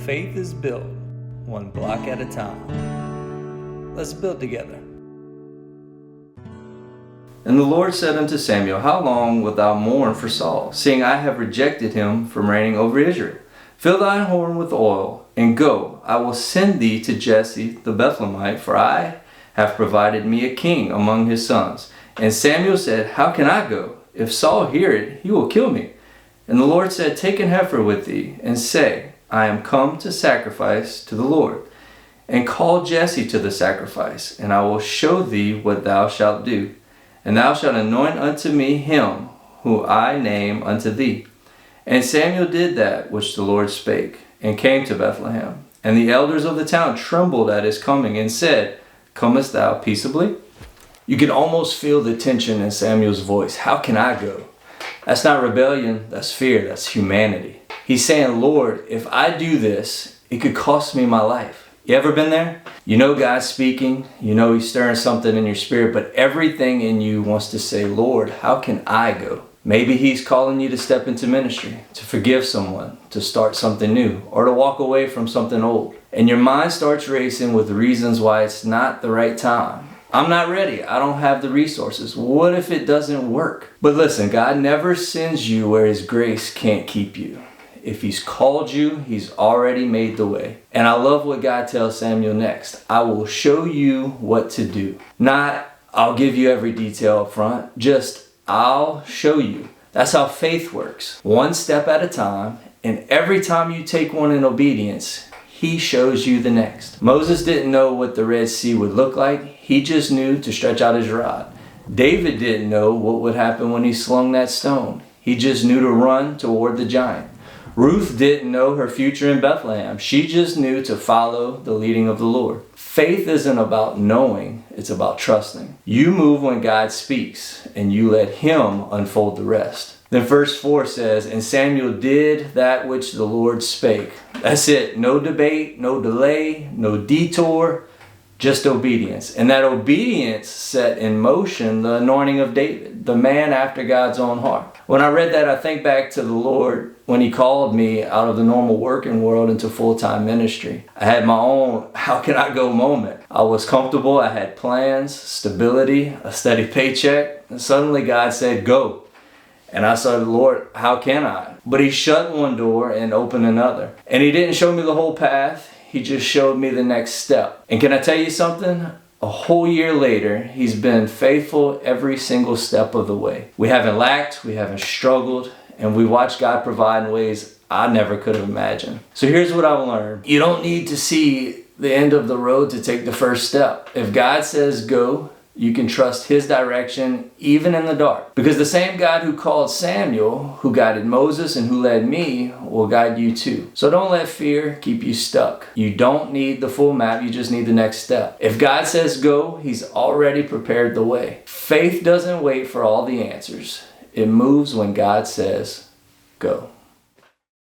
Faith is built one block at a time. Let's build together. And the Lord said unto Samuel, How long wilt thou mourn for Saul, seeing I have rejected him from reigning over Israel? Fill thine horn with oil, and go. I will send thee to Jesse the Bethlehemite, for I have provided me a king among his sons. And Samuel said, How can I go? If Saul hear it, he will kill me. And the Lord said, Take an heifer with thee, and say, I am come to sacrifice to the Lord. And call Jesse to the sacrifice, and I will show thee what thou shalt do. And thou shalt anoint unto me him who I name unto thee. And Samuel did that which the Lord spake, and came to Bethlehem. And the elders of the town trembled at his coming, and said, Comest thou peaceably? You can almost feel the tension in Samuel's voice. How can I go? That's not rebellion, that's fear, that's humanity. He's saying, Lord, if I do this, it could cost me my life. You ever been there? You know God's speaking, you know He's stirring something in your spirit, but everything in you wants to say, Lord, how can I go? Maybe He's calling you to step into ministry, to forgive someone, to start something new, or to walk away from something old. And your mind starts racing with reasons why it's not the right time. I'm not ready. I don't have the resources. What if it doesn't work? But listen, God never sends you where His grace can't keep you. If He's called you, He's already made the way. And I love what God tells Samuel next. I will show you what to do. Not, I'll give you every detail up front. Just, I'll show you. That's how faith works. One step at a time. And every time you take one in obedience, He shows you the next. Moses didn't know what the Red Sea would look like. He just knew to stretch out his rod. David didn't know what would happen when he slung that stone. He just knew to run toward the giant. Ruth didn't know her future in Bethlehem. She just knew to follow the leading of the Lord. Faith isn't about knowing, it's about trusting. You move when God speaks, and you let Him unfold the rest. Then verse 4 says, And Samuel did that which the Lord spake. That's it. No debate, no delay, no detour, just obedience. And that obedience set in motion the anointing of David, the man after God's own heart. When I read that, I think back to the Lord when He called me out of the normal working world into full-time ministry. I had my own how can I go moment. I was comfortable, I had plans, stability, a steady paycheck, and suddenly God said, go. And I said, Lord, how can I? But He shut one door and opened another. And He didn't show me the whole path. He just showed me the next step. And can I tell you something? A whole year later, He's been faithful every single step of the way. We haven't lacked, we haven't struggled, and we watched God provide in ways I never could have imagined. So here's what I've learned. You don't need to see the end of the road to take the first step. If God says go, you can trust His direction even in the dark. Because the same God who called Samuel, who guided Moses, and who led me, will guide you too. So don't let fear keep you stuck. You don't need the full map, you just need the next step. If God says go, He's already prepared the way. Faith doesn't wait for all the answers. It moves when God says go.